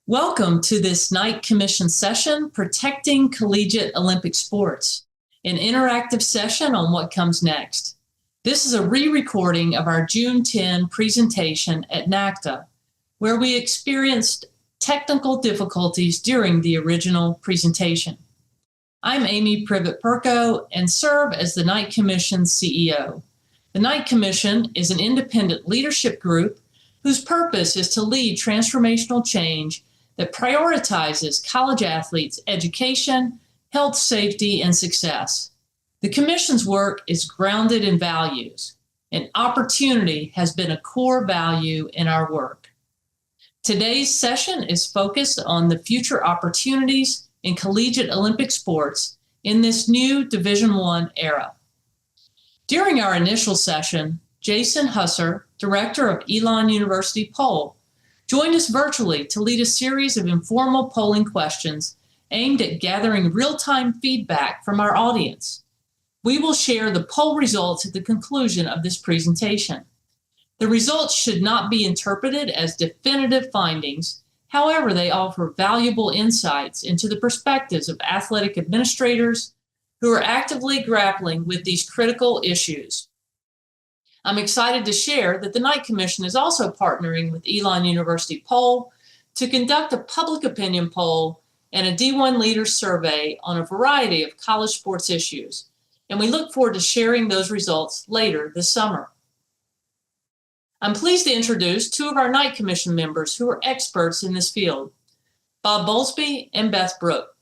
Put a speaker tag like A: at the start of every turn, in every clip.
A: Welcome to this Knight Commission session, Protecting Collegiate Olympic Sports, an interactive session on what comes next. This is a re-recording of our June 10 presentation at NACDA, where we experienced technical difficulties during the original presentation. I'm Amy Privette Perko and serve as the Knight Commission's CEO. The Knight Commission is an independent leadership group whose purpose is to lead transformational change that prioritizes college athletes' education, health, safety, and success. The Commission's work is grounded in values, and opportunity has been a core value in our work. Today's session is focused on the future opportunities in collegiate Olympic sports in this new Division I era. During our initial session, Jason Husser, director of Elon University Poll, joined us virtually to lead a series of informal polling questions aimed at gathering real-time feedback from our audience. We will share the poll results at the conclusion of this presentation. The results should not be interpreted as definitive findings. However, they offer valuable insights into the perspectives of athletic administrators who are actively grappling with these critical issues. I'm excited to share that the Knight Commission is also partnering with Elon University Poll to conduct a public opinion poll and a D1 Leaders survey on a variety of college sports issues, and we look forward to sharing those results later this summer. I'm pleased to introduce two of our Knight Commission members who are experts in this field, Bob Bowlsby and Beth Brooke.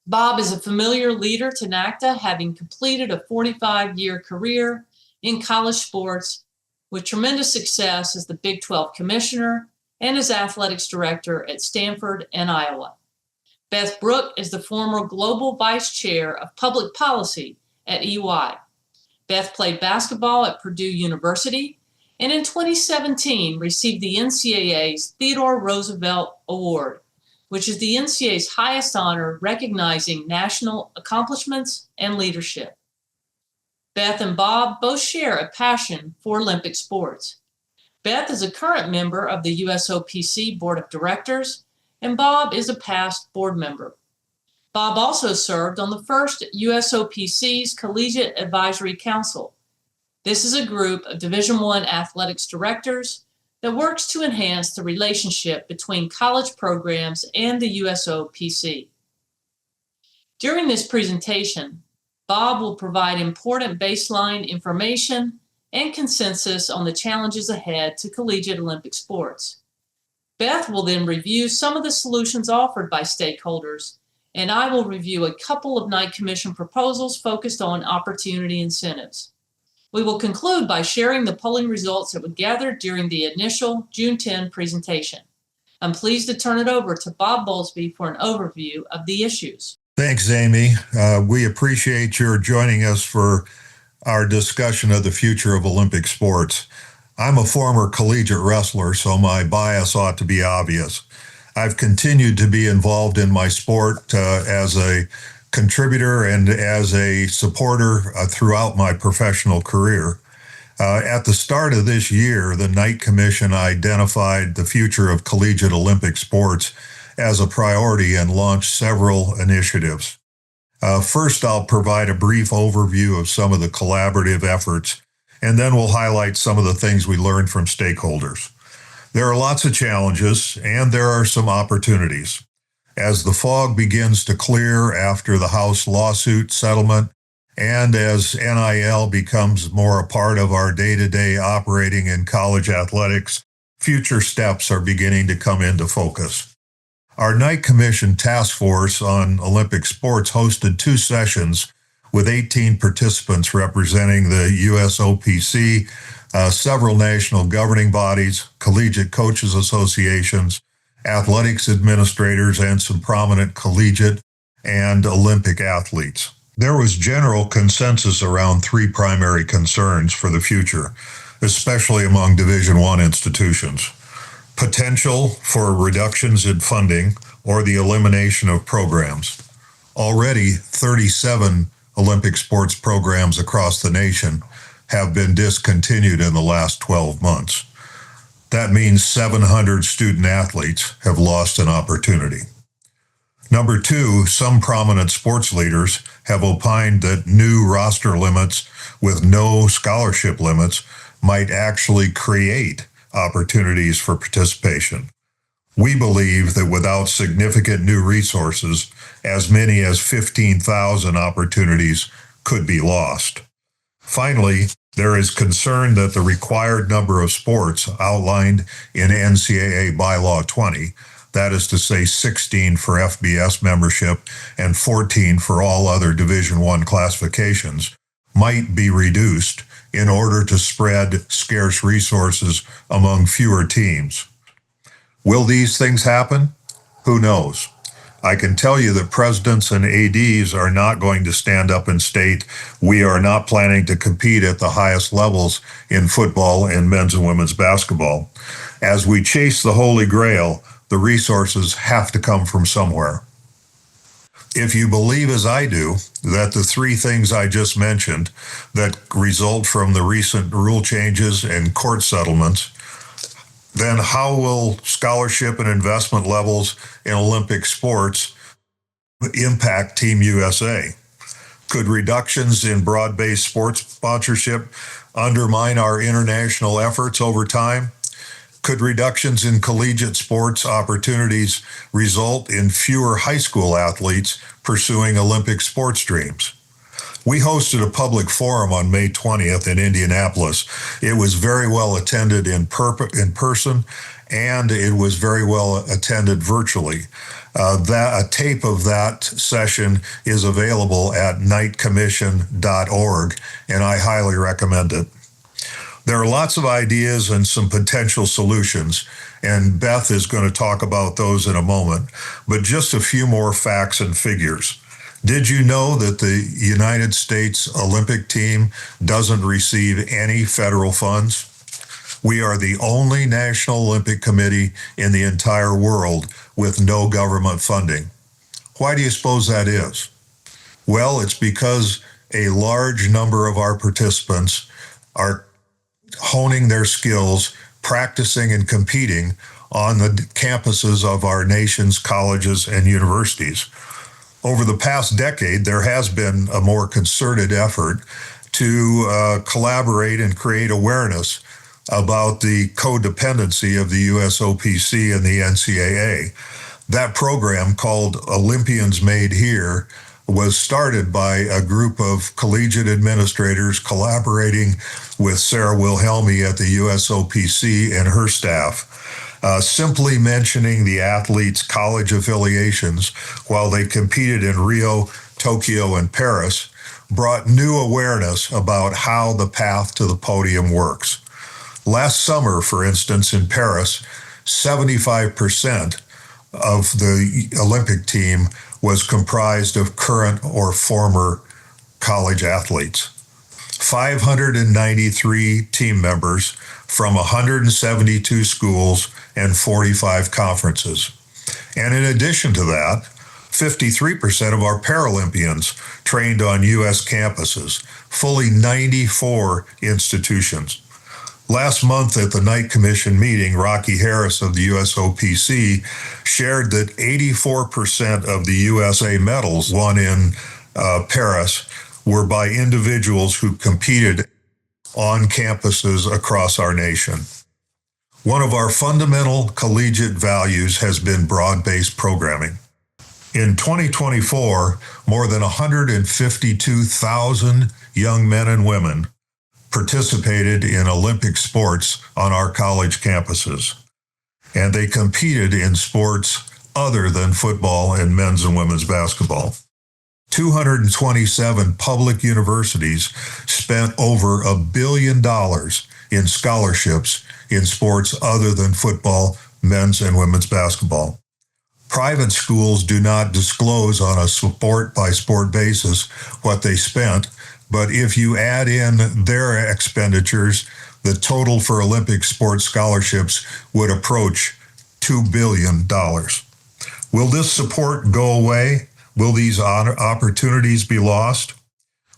A: Bob is a familiar leader to NACDA, having completed a 45-year career in college sports with tremendous success as the Big 12 commissioner and as athletics director at Stanford and Iowa. Beth Brooke is the former global vice chair of public policy at EY. Beth played basketball at Purdue University and in 2017 received the NCAA's Theodore Roosevelt Award, which is the NCAA's highest honor recognizing national accomplishments and leadership. Beth and Bob both share a passion for Olympic sports. Beth is a current member of the USOPC Board of Directors, and Bob is a past board member. Bob also served on the first USOPC's Collegiate Advisory Council. This is a group of Division I athletics directors that works to enhance the relationship between college programs and the USOPC. During this presentation, Bob will provide important baseline information and consensus on the challenges ahead to collegiate Olympic sports. Beth will then review some of the solutions offered by stakeholders, and I will review a couple of Knight Commission proposals focused on opportunity incentives. We will conclude by sharing the polling results that were gathered during the initial June 10 presentation. I'm pleased to turn it over to Bob Bowlsby for an overview of the issues.
B: Thanks, Amy. We appreciate your joining us for our discussion of the future of Olympic sports. I'm a former collegiate wrestler, so my bias ought to be obvious. I've continued to be involved in my sport as a contributor and as a supporter throughout my professional career. At the start of this year, the Knight Commission identified the future of collegiate Olympic sports as a priority and launched several initiatives. First, I'll provide a brief overview of some of the collaborative efforts, and then we'll highlight some of the things we learned from stakeholders. There are lots of challenges, and there are some opportunities. As the fog begins to clear after the House lawsuit settlement, and as NIL becomes more a part of our day-to-day operating in college athletics, future steps are beginning to come into focus. Our Knight Commission Task Force on Olympic Sports hosted 2 sessions with 18 participants representing the USOPC, several national governing bodies, collegiate coaches associations, athletics administrators, and some prominent collegiate and Olympic athletes. There was general consensus around 3 primary concerns for the future, especially among Division I institutions. Potential for reductions in funding or the elimination of programs. Already, 37 Olympic sports programs across the nation have been discontinued in the last 12 months. That means 700 student athletes have lost an opportunity. Number two, some prominent sports leaders have opined that new roster limits with no scholarship limits might actually create opportunities for participation. We believe that without significant new resources, as many as 15,000 opportunities could be lost. Finally, there is concern that the required number of sports outlined in NCAA Bylaw 20, that is to say 16 for FBS membership and 14 for all other Division I classifications, might be reduced in order to spread scarce resources among fewer teams. Will these things happen? Who knows? I can tell you that presidents and ADs are not going to stand up and state, we are not planning to compete at the highest levels in football and men's and women's basketball. As we chase the Holy Grail, the resources have to come from somewhere. If you believe, as I do, that the three things I just mentioned that result from the recent rule changes and court settlements, then how will scholarship and investment levels in Olympic sports impact Team USA? Could reductions in broad-based sports sponsorship undermine our international efforts over time? Could reductions in collegiate sports opportunities result in fewer high school athletes pursuing Olympic sports dreams? We hosted a public forum on May 20th in Indianapolis. It was very well attended in person, and it was very well attended virtually. A tape of that session is available at nightcommission.org, and I highly recommend it. There are lots of ideas and some potential solutions, and Beth is going to talk about those in a moment, but just a few more facts and figures. Did you know that the United States Olympic team doesn't receive any federal funds? We are the only National Olympic Committee in the entire world with no government funding. Why do you suppose that is? Well, it's because a large number of our participants are honing their skills, practicing and competing on the campuses of our nation's colleges and universities. Over the past decade, there has been a more concerted effort to collaborate and create awareness about the codependency of the USOPC and the NCAA. That program, called Olympians Made Here, was started by a group of collegiate administrators collaborating with Sarah Wilhelmi at the USOPC and her staff. Simply mentioning the athletes' college affiliations while they competed in Rio, Tokyo, and Paris brought new awareness about how the path to the podium works. Last summer, for instance, in Paris, 75% of the Olympic team was comprised of current or former college athletes. 593 team members from 172 schools and 45 conferences. And in addition to that, 53% of our Paralympians trained on U.S. campuses, fully 94 institutions. Last month at the Knight Commission meeting, Rocky Harris of the USOPC shared that 84% of the USA medals won in Paris were by individuals who competed on campuses across our nation. One of our fundamental collegiate values has been broad-based programming. In 2024, more than 152,000 young men and women participated in Olympic sports on our college campuses, and they competed in sports other than football and men's and women's basketball. 227 public universities spent over $1 billion in scholarships in sports other than football, men's and women's basketball. Private schools do not disclose on a sport-by-sport basis what they spent, but if you add in their expenditures, the total for Olympic sports scholarships would approach $2 billion. Will this support go away? Will these opportunities be lost?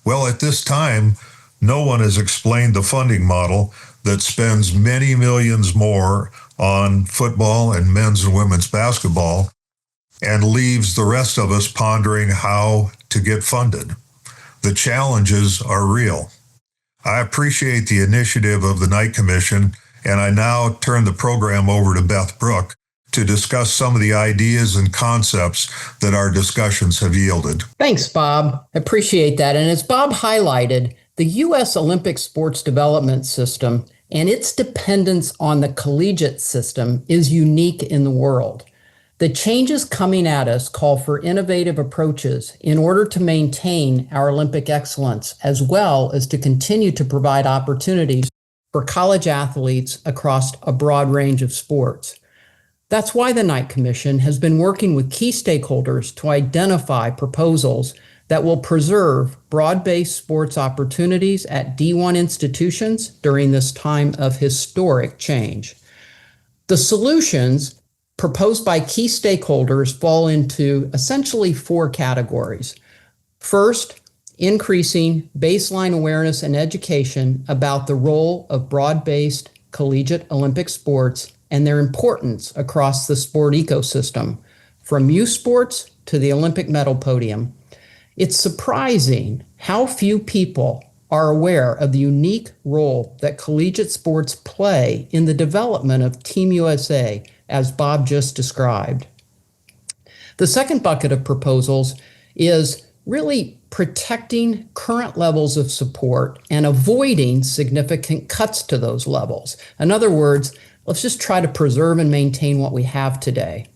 B: Well, at this time, no one has explained the funding model that spends many millions more on football and men's and women's basketball and leaves the rest of us pondering how to get funded. The challenges are real. I appreciate the initiative of the Knight Commission, and I now turn the program over to Beth Brooke to discuss some of the ideas and concepts that our discussions have yielded.
C: Thanks, Bob. I appreciate that. And as Bob highlighted, the U.S. Olympic sports development system and its dependence on the collegiate system is unique in the world. The changes coming at us call for innovative approaches in order to maintain our Olympic excellence, as well as to continue to provide opportunities for college athletes across a broad range of sports. That's why the Knight Commission has been working with key stakeholders to identify proposals that will preserve broad-based sports opportunities at D1 institutions during this time of historic change. The solutions proposed by key stakeholders fall into essentially 4 categories. First, increasing baseline awareness and education about the role of broad-based collegiate Olympic sports and their importance across the sport ecosystem, from youth sports to the Olympic medal podium. It's surprising how few people are aware of the unique role that collegiate sports play in the development of Team USA, as Bob just described. The second bucket of proposals is really protecting current levels of support and avoiding significant cuts to those levels. In other words, let's just try to preserve and maintain what we have today.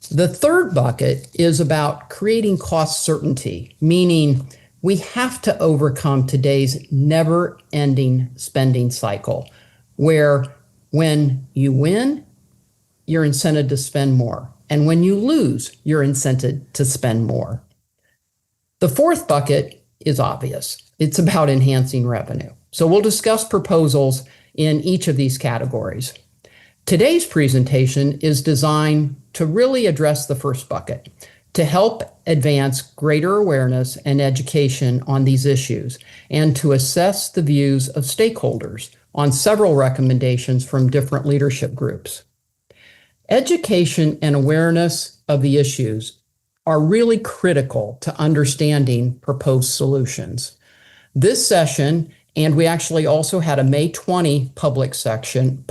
C: The third bucket is about creating cost certainty, meaning we have to overcome today's never-ending spending cycle, where when you win, you're incented to spend more. And when you lose, you're incented to spend more. The fourth bucket is obvious. It's about enhancing revenue. So we'll discuss proposals in each of these categories. Today's presentation is designed to really address the first bucket, to help advance greater awareness and education on these issues, and to assess the views of stakeholders on several recommendations from different leadership groups. Education and awareness of the issues are really critical to understanding proposed solutions. This session, and we actually also had a May 20 public session,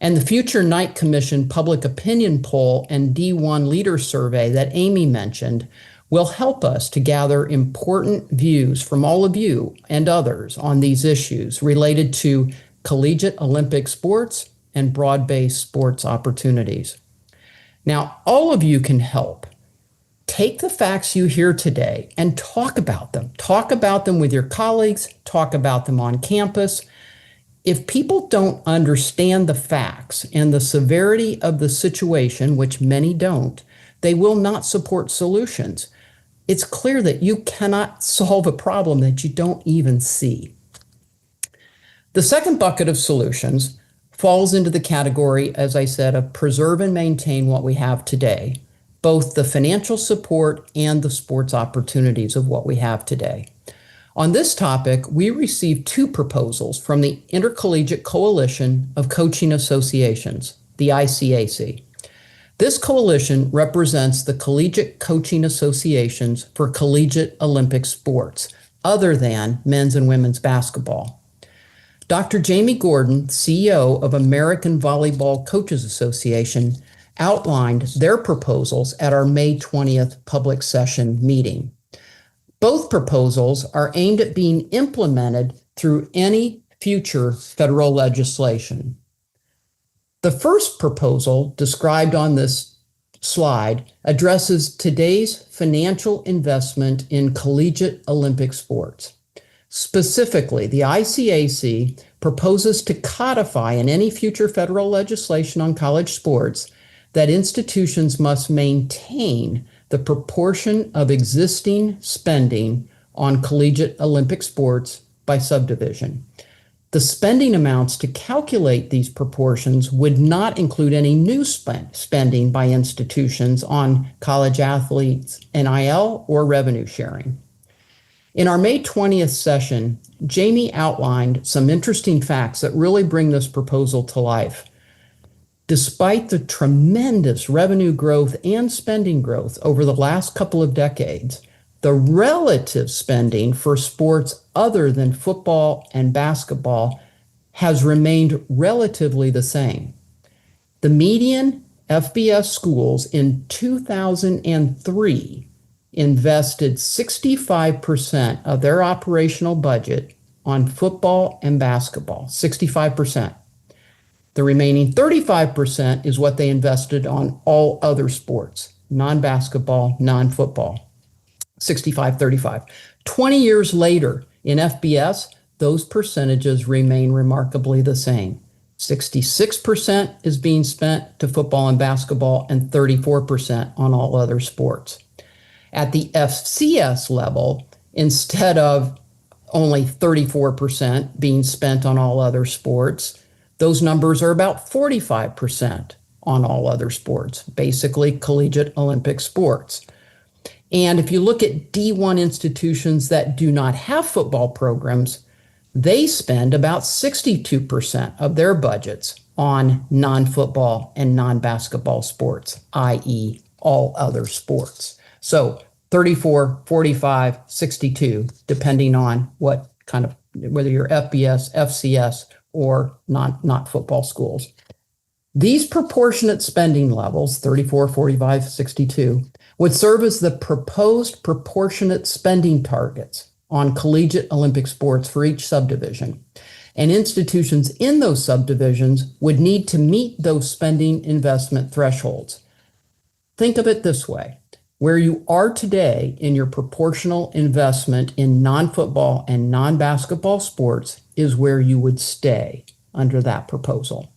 C: and the future Knight Commission public opinion poll and D1 leader survey that Amy mentioned will help us to gather important views from all of you and others on these issues related to collegiate Olympic sports and broad-based sports opportunities. Now, all of you can help. Take the facts you hear today and talk about them. Talk about them with your colleagues, talk about them on campus. If people don't understand the facts and the severity of the situation, which many don't, they will not support solutions. It's clear that you cannot solve a problem that you don't even see. The second bucket of solutions falls into the category, as I said, of preserve and maintain what we have today, both the financial support and the sports opportunities of what we have today. On this topic, we received 2 proposals from the Intercollegiate Coalition of Coaching Associations, the ICAC. This coalition represents the collegiate coaching associations for collegiate Olympic sports, other than men's and women's basketball. Dr. Jamie Gordon, CEO of American Volleyball Coaches Association, outlined their proposals at our May 20th public session meeting. Both proposals are aimed at being implemented through any future federal legislation. The first proposal described on this slide addresses today's financial investment in collegiate Olympic sports. Specifically, the ICAC proposes to codify in any future federal legislation on college sports that institutions must maintain the proportion of existing spending on collegiate Olympic sports by subdivision. The spending amounts to calculate these proportions would not include any new spending by institutions on college athletes, NIL, or revenue sharing. In our May 20th session, Jamie outlined some interesting facts that really bring this proposal to life. Despite the tremendous revenue growth and spending growth over the last couple of decades, the relative spending for sports other than football and basketball has remained relatively the same. The median FBS schools in 2003 invested 65% of their operational budget on football and basketball, 65%. The remaining 35% is what they invested on all other sports, non-basketball, non-football, 65-35. 20 years later in FBS, those percentages remain remarkably the same. 66% is being spent to football and basketball and 34% on all other sports. At the FCS level, instead of only 34% being spent on all other sports, those numbers are about 45% on all other sports, basically collegiate Olympic sports. And if you look at D1 institutions that do not have football programs, they spend about 62% of their budgets on non-football and non-basketball sports, i.e. all other sports. So 34, 45, 62, depending on what kind of, whether you're FBS, FCS, or not football schools. These proportionate spending levels, 34, 45, 62, would serve as the proposed proportionate spending targets on collegiate Olympic sports for each subdivision. And institutions in those subdivisions would need to meet those spending investment thresholds. Think of it this way. Where you are today in your proportional investment in non-football and non-basketball sports is where you would stay under that proposal.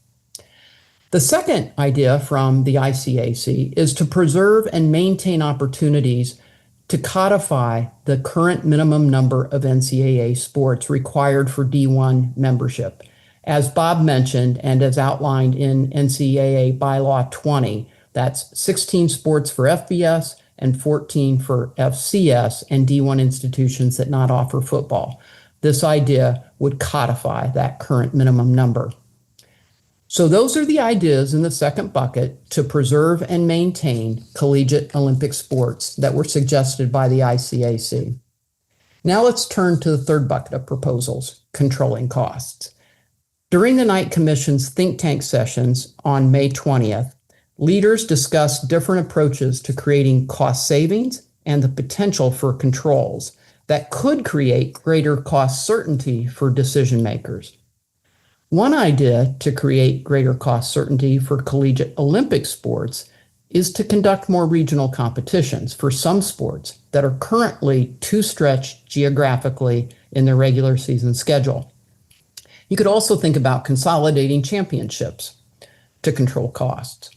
C: The second idea from the ICAC is to preserve and maintain opportunities to codify the current minimum number of NCAA sports required for D1 membership. As Bob mentioned, and as outlined in NCAA Bylaw 20, that's 16 sports for FBS and 14 for FCS and D1 institutions that not offer football. This idea would codify that current minimum number. So those are the ideas in the second bucket to preserve and maintain collegiate Olympic sports that were suggested by the ICAC. Now let's turn to the third bucket of proposals, controlling costs. During the Knight Commission's think tank sessions on May 20th, leaders discussed different approaches to creating cost savings and the potential for controls that could create greater cost certainty for decision makers. One idea to create greater cost certainty for collegiate Olympic sports is to conduct more regional competitions for some sports that are currently too stretched geographically in their regular season schedule. You could also think about consolidating championships to control costs.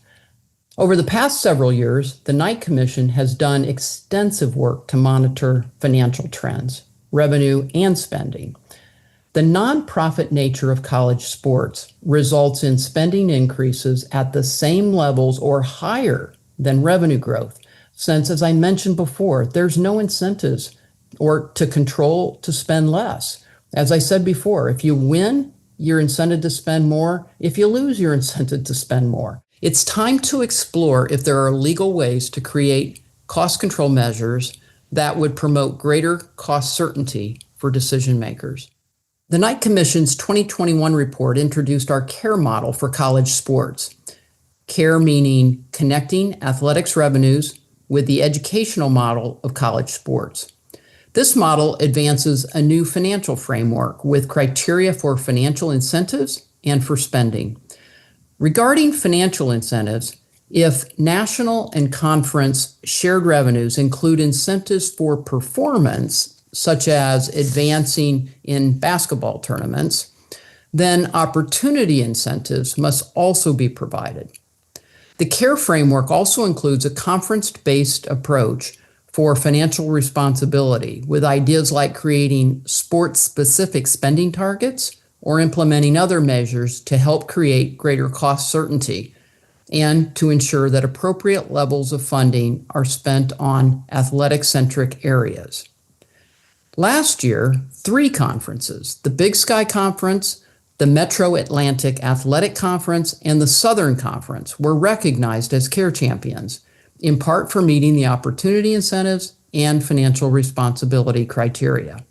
C: Over the past several years, the Knight Commission has done extensive work to monitor financial trends, revenue, and spending. The nonprofit nature of college sports results in spending increases at the same levels or higher than revenue growth, since, as I mentioned before, there's no incentives or to control to spend less. As I said before, if you win, you're incented to spend more. If you lose, you're incented to spend more. It's time to explore if there are legal ways to create cost control measures that would promote greater cost certainty for decision makers. The Knight Commission's 2021 report introduced our CARE model for college sports. CARE meaning connecting athletics revenues with the educational model of college sports. This model advances a new financial framework with criteria for financial incentives and for spending. Regarding financial incentives, if national and conference shared revenues include incentives for performance, such as advancing in basketball tournaments, then opportunity incentives must also be provided. The CARE framework also includes a conference-based approach for financial responsibility, with ideas like creating sports-specific spending targets or implementing other measures to help create greater cost certainty and to ensure that appropriate levels of funding are spent on athletic-centric areas. Last year, 3 conferences, the Big Sky Conference, the Metro Atlantic Athletic Conference, and the Southern Conference, were recognized as care champions, in part for meeting the opportunity incentives and financial responsibility criteria.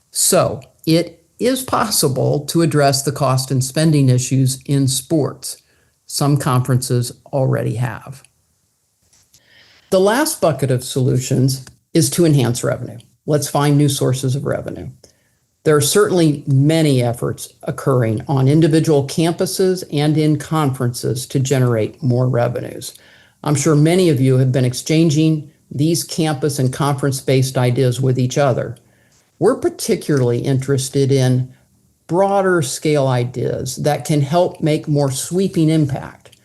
C: So, it is possible to address the cost and spending issues in sports. Some conferences already have. The last bucket of solutions is to enhance revenue. Let's find new sources of revenue. There are certainly many efforts occurring on individual campuses and in conferences to generate more revenues. I'm sure many of you have been exchanging these campus and conference-based ideas with each other. We're particularly interested in broader scale ideas that can help make more sweeping impact.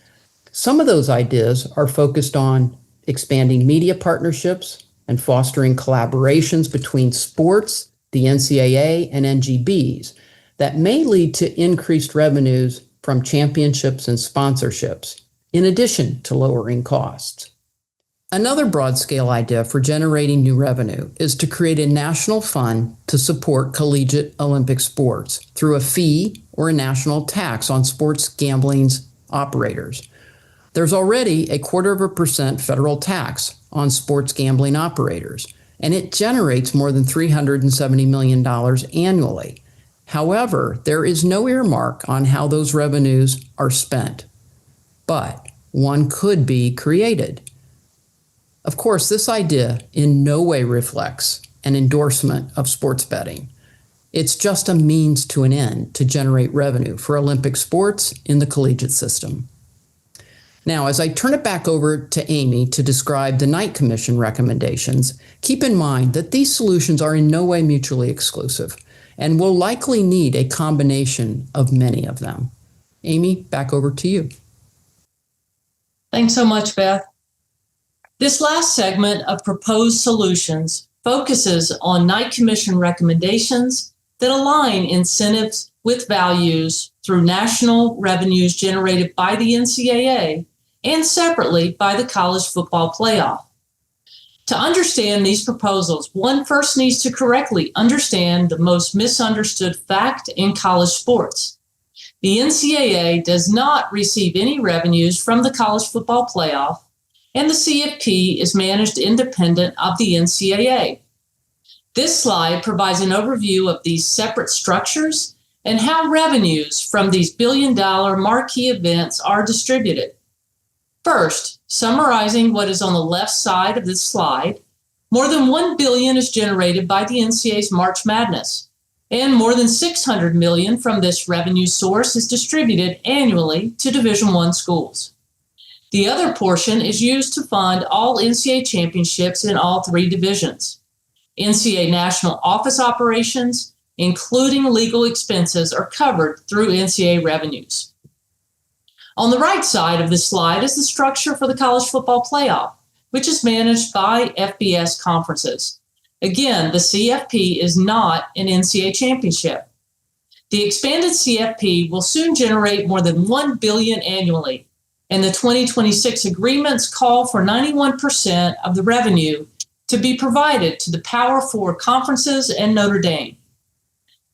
C: Some of those ideas are focused on expanding media partnerships and fostering collaborations between sports, the NCAA, and NGBs that may lead to increased revenues from championships and sponsorships, in addition to lowering costs. Another broad-scale idea for generating new revenue is to create a national fund to support collegiate Olympic sports through a fee or a national tax on sports gambling's operators. There's already a 0.25% federal tax on sports gambling operators, and it generates more than $370 million annually. However, there is no earmark on how those revenues are spent, but one could be created. Of course, this idea in no way reflects an endorsement of sports betting. It's just a means to an end to generate revenue for Olympic sports in the collegiate system. Now, as I turn it back over to Amy to describe the Knight Commission recommendations, keep in mind that these solutions are in no way mutually exclusive and will likely need a combination of many of them. Amy, back over to you.
A: Thanks so much, Beth. This last segment of proposed solutions focuses on Knight Commission recommendations that align incentives with values through national revenues generated by the NCAA and separately by the College Football Playoff. To understand these proposals, one first needs to correctly understand the most misunderstood fact in college sports. The NCAA does not receive any revenues from the College Football Playoff, and the CFP is managed independent of the NCAA. This slide provides an overview of these separate structures and how revenues from these billion-dollar marquee events are distributed. First, summarizing what is on the left side of this slide, more than $1 billion is generated by the NCAA's March Madness, and more than $600 million from this revenue source is distributed annually to Division I schools. The other portion is used to fund all NCAA championships in all 3 divisions. NCAA national office operations, including legal expenses, are covered through NCAA revenues. On the right side of this slide is the structure for the College Football Playoff, which is managed by FBS conferences. Again, the CFP is not an NCAA championship. The expanded CFP will soon generate more than $1 billion annually, and the 2026 agreements call for 91% of the revenue to be provided to the Power 4 conferences and Notre Dame.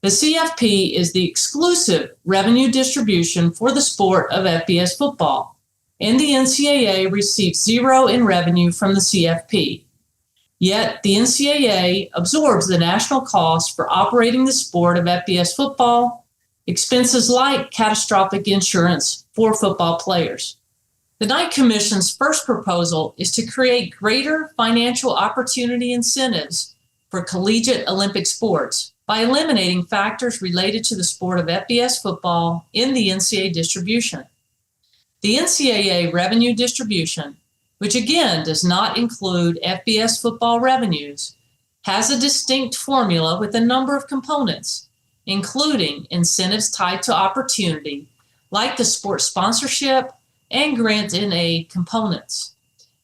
A: The CFP is the exclusive revenue distribution for the sport of FBS football, and the NCAA receives 0 in revenue from the CFP. Yet, the NCAA absorbs the national cost for operating the sport of FBS football, expenses like catastrophic insurance for football players. The Knight Commission's first proposal is to create greater financial opportunity incentives for collegiate Olympic sports by eliminating factors related to the sport of FBS football in the NCAA distribution. The NCAA revenue distribution, which again does not include FBS football revenues, has a distinct formula with a number of components, including incentives tied to opportunity, like the sport sponsorship and grant in aid components.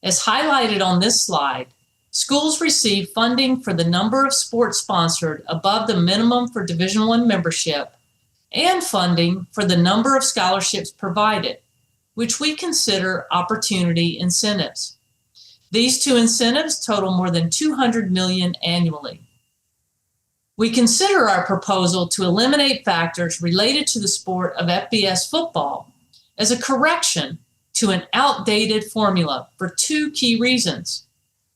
A: As highlighted on this slide, schools receive funding for the number of sports sponsored above the minimum for Division I membership and funding for the number of scholarships provided, which we consider opportunity incentives. These 2 incentives total more than $200 million annually. We consider our proposal to eliminate factors related to the sport of FBS football as a correction to an outdated formula for two key reasons.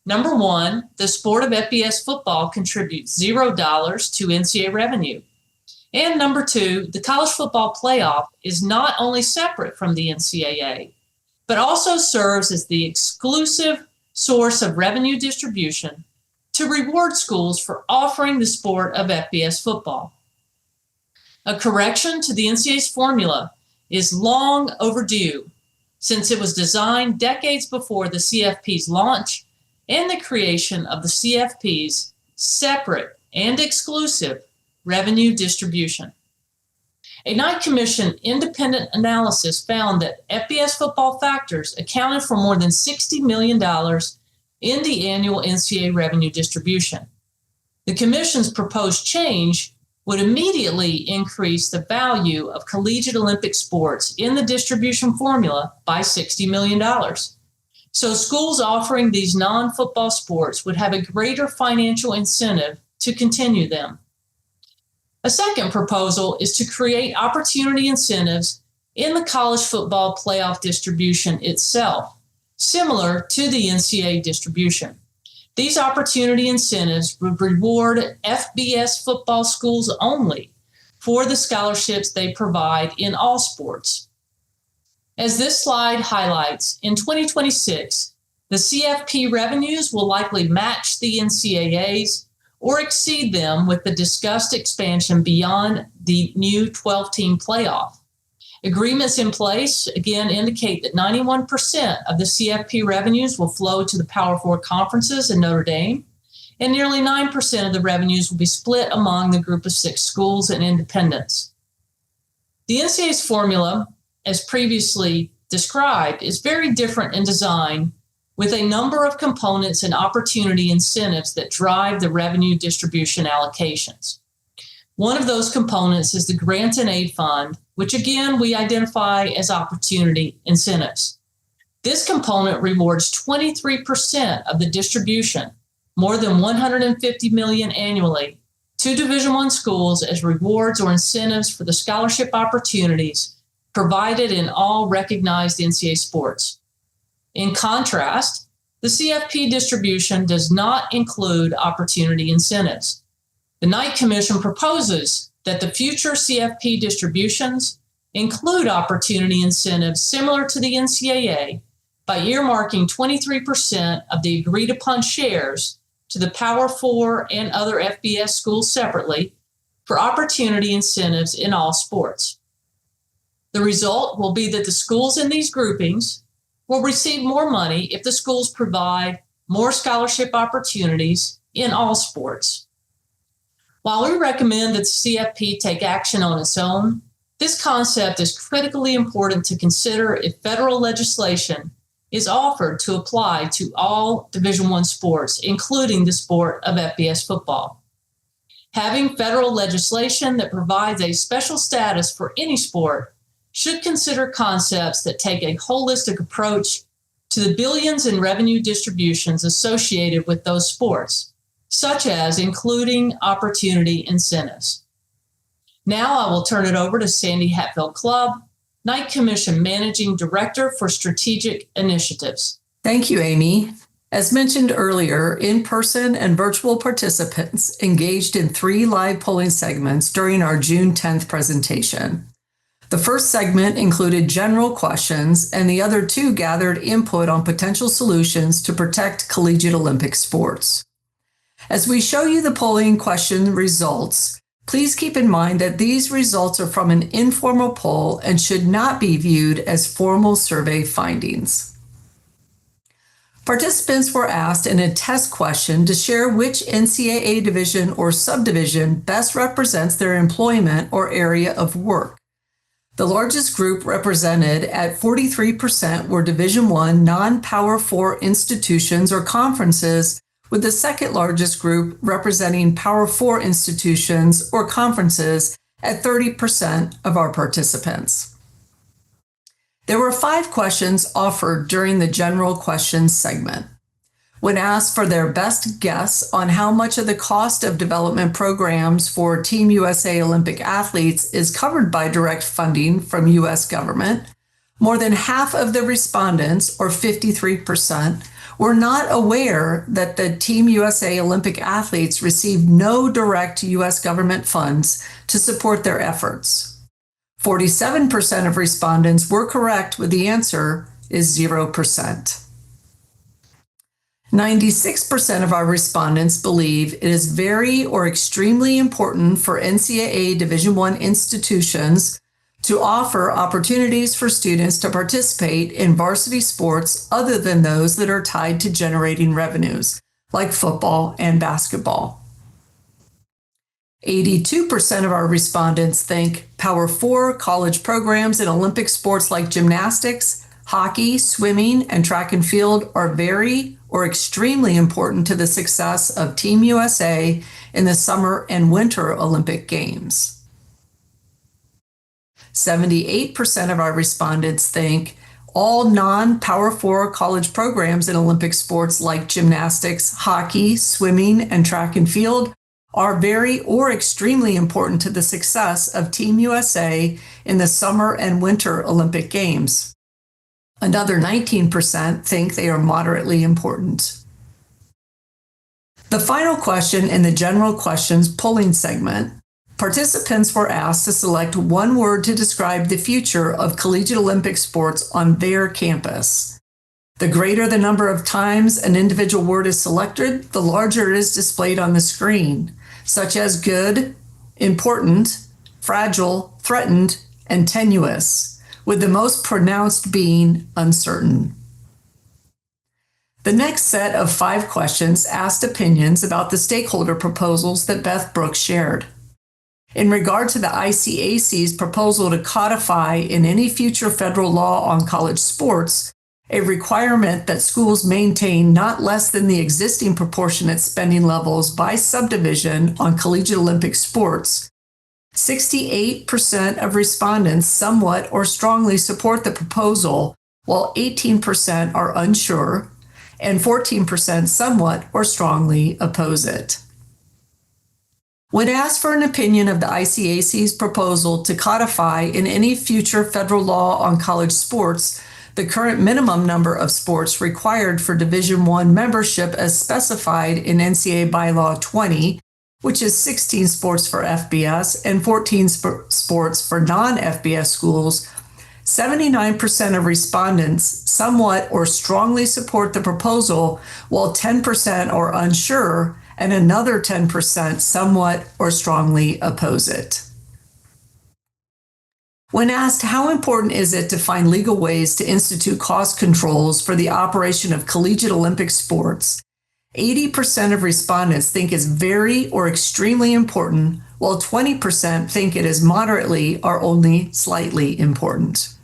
A: Number one, the sport of FBS football contributes $0 to NCAA revenue. And number two, the college football playoff is not only separate from the NCAA, but also serves as the exclusive source of revenue distribution to reward schools for offering the sport of FBS football. A correction to the NCAA's formula is long overdue, since it was designed decades before the CFP's launch and the creation of the CFP's separate and exclusive revenue distribution. A Knight Commission independent analysis found that FBS football factors accounted for more than $60 million in the annual NCAA revenue distribution. The Commission's proposed change would immediately increase the value of collegiate Olympic sports in the distribution formula by $60 million. So schools offering these non-football sports would have a greater financial incentive to continue them. A second proposal is to create opportunity incentives in the college football playoff distribution itself, similar to the NCAA distribution. These opportunity incentives would reward FBS football schools only for the scholarships they provide in all sports. As this slide highlights, in 2026, the CFP revenues will likely match the NCAA's or exceed them with the discussed expansion beyond the new 12-team playoff. Agreements in place, again, indicate that 91% of the CFP revenues will flow to the Power Four conferences in Notre Dame, and nearly 9% of the revenues will be split among the group of 6 schools and independents. The NCAA's formula, as previously described, is very different in design, with a number of components and opportunity incentives that drive the revenue distribution allocations. One of those components is the Grant and Aid Fund, which again we identify as opportunity incentives. This component rewards 23% of the distribution, more than $150 million annually, to Division I schools as rewards or incentives for the scholarship opportunities provided in all recognized NCAA sports. In contrast, the CFP distribution does not include opportunity incentives. The Knight Commission proposes that the future CFP distributions include opportunity incentives similar to the NCAA by earmarking 23% of the agreed upon shares to the Power Four and other FBS schools separately for opportunity incentives in all sports. The result will be that the schools in these groupings will receive more money if the schools provide more scholarship opportunities in all sports. While we recommend that the CFP take action on its own, this concept is critically important to consider if federal legislation is offered to apply to all Division I sports, including the sport of FBS football. Having federal legislation that provides a special status for any sport should consider concepts that take a holistic approach to the billions in revenue distributions associated with those sports, such as including opportunity incentives. Now I will turn it over to Sandy Hatfield Clubb, Knight Commission Managing Director for Strategic Initiatives.
D: Thank you, Amy. As mentioned earlier, in-person and virtual participants engaged in 3 live polling segments during our June 10th presentation. The first segment included general questions, and the other 2 gathered input on potential solutions to protect collegiate Olympic sports. As we show you the polling question results, please keep in mind that these results are from an informal poll and should not be viewed as formal survey findings. Participants were asked in a test question to share which NCAA division or subdivision best represents their employment or area of work. The largest group represented at 43% were Division I non-Power Four institutions or conferences, with the second largest group representing Power Four institutions or conferences at 30% of our participants. There were 5 questions offered during the general questions segment. When asked for their best guess on how much of the cost of development programs for Team USA Olympic athletes is covered by direct funding from U.S. government, more than half of the respondents, or 53%, were not aware that the Team USA Olympic athletes received no direct U.S. government funds to support their efforts. 47% of respondents were correct with the answer is 0%. 96% of our respondents believe it is very or extremely important for NCAA Division I institutions to offer opportunities for students to participate in varsity sports other than those that are tied to generating revenues, like football and basketball. 82% of our respondents think Power IV college programs in Olympic sports like gymnastics, hockey, swimming, and track and field are very or extremely important to the success of Team USA in the Summer and Winter Olympic Games. 78% of our respondents think all non-Power IV college programs in Olympic sports like gymnastics, hockey, swimming, and track and field are very or extremely important to the success of Team USA in the Summer and Winter Olympic Games. Another 19% think they are moderately important. The final question in the general questions polling segment, participants were asked to select one word to describe the future of collegiate Olympic sports on their campus. The greater the number of times an individual word is selected, the larger it is displayed on the screen, such as good, important, fragile, threatened, and tenuous, with the most pronounced being uncertain. The next set of 5 questions asked opinions about the stakeholder proposals that Beth Brooke shared. In regard to the ICAC's proposal to codify in any future federal law on college sports a requirement that schools maintain not less than the existing proportionate spending levels by subdivision on collegiate Olympic sports, 68% of respondents somewhat or strongly support the proposal, while 18% are unsure, and 14% somewhat or strongly oppose it. When asked for an opinion of the ICAC's proposal to codify in any future federal law on college sports the current minimum number of sports required for Division I membership as specified in NCAA Bylaw 20, which is 16 sports for FBS and 14 sports for non-FBS schools, 79% of respondents somewhat or strongly support the proposal, while 10% are unsure, and another 10% somewhat or strongly oppose it. When asked how important is it to find legal ways to institute cost controls for the operation of collegiate Olympic sports, 80% of respondents think it's very or extremely important, while 20% think it is moderately or only slightly important.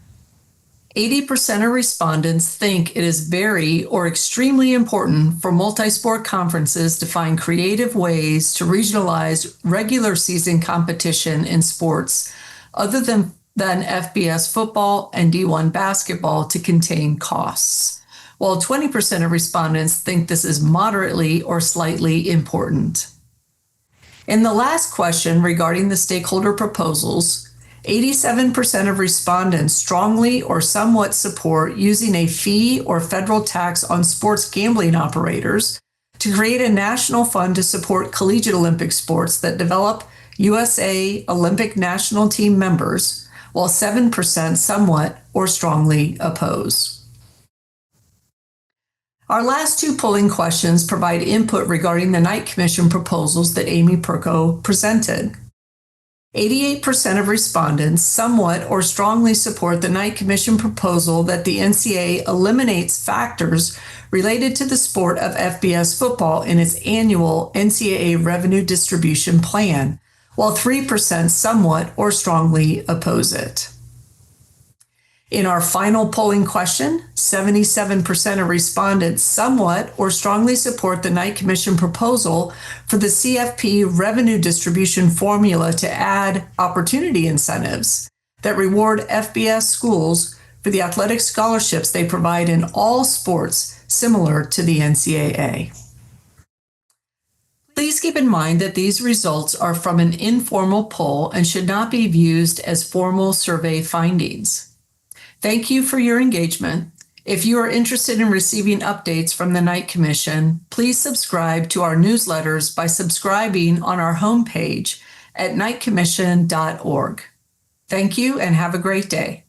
D: 80% of respondents think it is very or extremely important for multi-sport conferences to find creative ways to regionalize regular season competition in sports other than FBS football and D1 basketball to contain costs, while 20% of respondents think this is moderately or slightly important. In the last question regarding the stakeholder proposals, 87% of respondents strongly or somewhat support using a fee or federal tax on sports gambling operators to create a national fund to support collegiate Olympic sports that develop USA Olympic national team members, while 7% somewhat or strongly oppose. Our last 2 polling questions provide input regarding the Knight Commission proposals that Amy Perko presented. 88% of respondents somewhat or strongly support the Knight Commission proposal that the NCAA eliminates factors related to the sport of FBS football in its annual NCAA revenue distribution plan, while 3% somewhat or strongly oppose it. In our final polling question, 77% of respondents somewhat or strongly support the Knight Commission proposal for the CFP revenue distribution formula to add opportunity incentives that reward FBS schools for the athletic scholarships they provide in all sports similar to the NCAA. Please keep in mind that these results are from an informal poll and should not be used as formal survey findings. Thank you for your engagement. If you are interested in receiving updates from the Knight Commission, please subscribe to our newsletters by subscribing on our homepage at knightcommission.org. Thank you and have a great day.